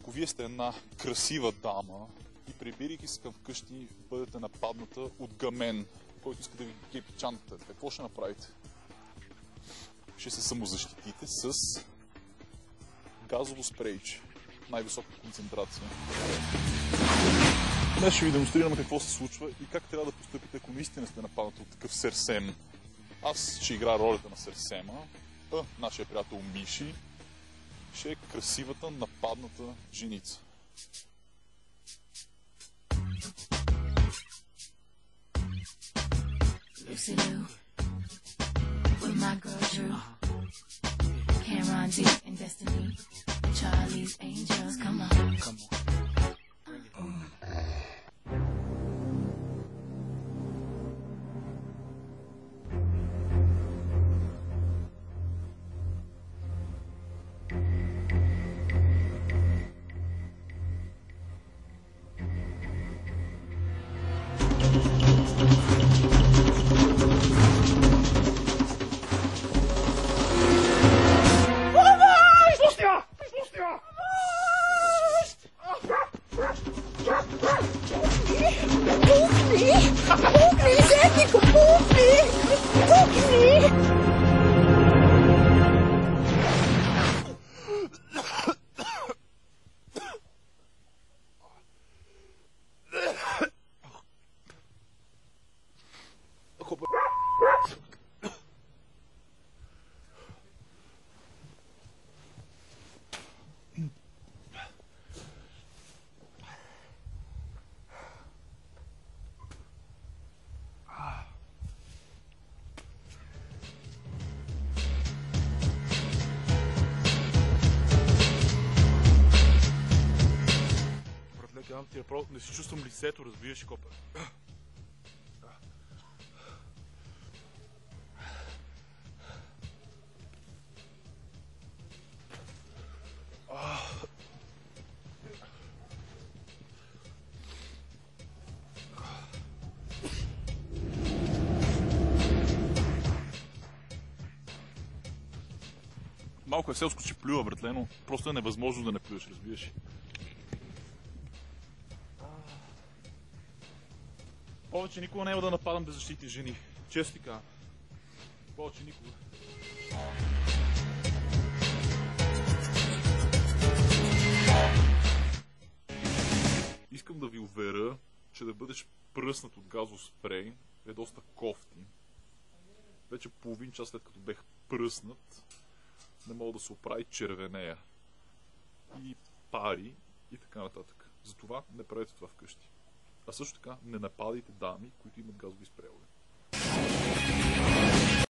Ако вие сте една красива дама и прибирайки се към вкъщи бъдете нападната от гамен, който иска да ви гепи чантата, какво ще направите? Ще се самозащитите с газово спрейче. Най-висока концентрация. Днес ще ви демонстрираме какво се случва и как трябва да постъпите, ако наистина сте нападнати от такъв Серсем. Аз ще играя ролята на Серсема, а нашия приятел Миши ще е красивата нападната женица. Lucy Lou, with my girl Drew, Cameron D and Destiny, Charlie's Angels, come on. Не си чувствам лицето, разбираш, копа. Малко е селско, че плюва, братле, но просто е невъзможно да не плюеш, разбираш. Повече никога няма да нападам беззащитни жени. Често ти казвам. Повече никога. Искам да ви уверя, че да бъдеш пръснат от газов спрей е доста кофти. Вече половин час след като бех пръснат, не мога да се оправи червенея. И пари и така нататък. Затова не правете това вкъщи. А също така не нападайте дами, които имат газови спрей.